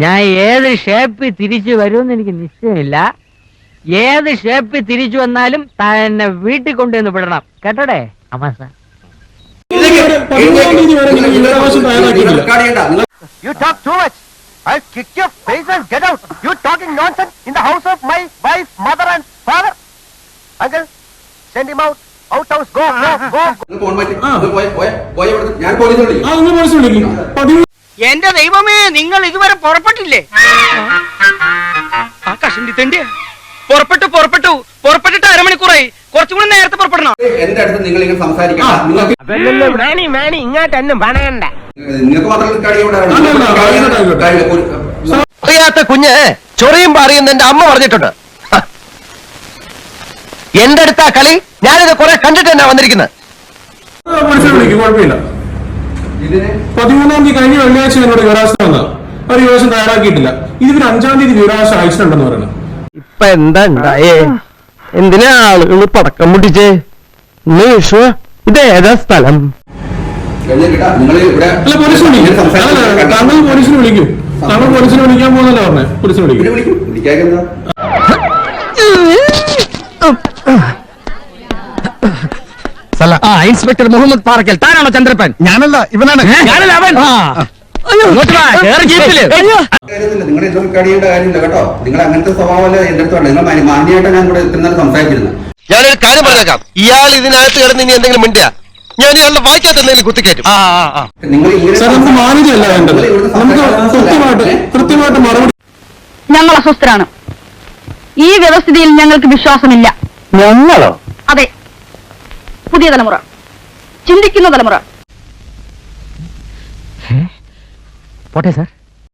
ഞാൻ ഏത് ഷേപ്പിൽ തിരിച്ചു വരുമെന്ന് എനിക്ക് നിശ്ചയമില്ല. ഏത് ഷേപ്പിൽ തിരിച്ചു വന്നാലും തന്നെ വീട്ടിൽ കൊണ്ടുവന്ന് വിടണം കേട്ടോടെ അമാസ. You talk too much. I'll kick your face and get out. You talking nonsense in the house of my wife, mother and father. Uncle, send him out. Out house, go. എന്റെ ദൈവമേ, നിങ്ങൾ ഇതുവരെ പുറപ്പെട്ടില്ലേ? ആ കഷണ്ടി തണ്ടി പുറപ്പെട്ടിട്ട് അരമണിക്കൂറായി. കുറച്ചുകൂടി നേരത്തെ പുറപ്പെടണം. എന്റെ അടുത്ത് നിങ്ങൾ ഇങ്ങനെ സംസാരിക്കണം. ഇങ്ങോട്ടൊന്നും പണയണ്ട. അറിയാത്ത കുഞ്ഞ് ചൊറിയുമ്പോ അറിയുന്ന എന്റെ അമ്മ പറഞ്ഞിട്ടുണ്ട്. എന്റെ അടുത്താ കളി. ഞാനിത് കുറെ കണ്ടിട്ട് തന്നെ വന്നിരിക്കുന്നത്. 13-ാം തീയതി കഴിഞ്ഞ വെള്ളിയാഴ്ച എന്നോട് വിവരാശ വന്ന ഒരു വിവരാശം തയ്യാറാക്കിയിട്ടില്ല. ഇതിന് 5-ാം തീയതി വിവരാശ അയച്ചിട്ടുണ്ടെന്ന് പറയുന്നത്. ഇപ്പൊ എന്താ ഉണ്ടായേ? എന്തിനാ ആളുകൾ പടക്കം മുട്ടിച്ചേ? ഇതേതാ സ്ഥലം? അല്ല, പോലീസിനെ വിളിക്കും. താങ്കൾ പോലീസിനെ വിളിക്കും. താങ്കൾ പോലീസിനെ വിളിക്കാൻ പോകുന്നല്ലോ പറഞ്ഞേ. പോലീസിനെ വിളിക്കും. ഇൻസ്പെക്ടർ മുഹമ്മദ് പാറക്കൽ, താനാണോ ചന്ദ്രപ്പൻ? ഞാനല്ല, ഇവനാണ്. ഞാനല്ല അവൻ. നിങ്ങൾ ഇതൊന്നും കഴിയേണ്ട കാര്യമില്ല കേട്ടോ. നിങ്ങൾ അങ്ങനത്തെ സ്വഭാവമല്ല എന്റെ അടുത്തുണ്ട്. നിങ്ങൾ മാന്യമായിട്ട് ഞാൻ കൂടെ ഇത്ര നേരം സംസാരിച്ചിരുന്നു. ഞാനൊരു കാര്യം പറഞ്ഞേക്കാം. ഇയാൾ ഇതിനകത്ത് കിടന്ന് ഇനി എന്തെങ്കിലും മിണ്ടിയ ഞാൻ ഇയാളുടെ വായിക്കാത്ത എന്തെങ്കിലും കുത്തിക്കയറ്റും. നിങ്ങൾ നമുക്ക് മാന്യതയല്ല വേണ്ടത്. നമുക്ക് കൃത്യമായിട്ട് മറുപടി. ഞങ്ങൾ അസ്വസ്ഥരാണ്. ഈ വ്യവസ്ഥിതിയിൽ ഞങ്ങൾക്ക് വിശ്വാസമില്ല. ഞങ്ങളോ? അതെ, പുതിയ തലമുറ, ചിന്തിക്കുന്ന തലമുറ. പോട്ടെ സാർ.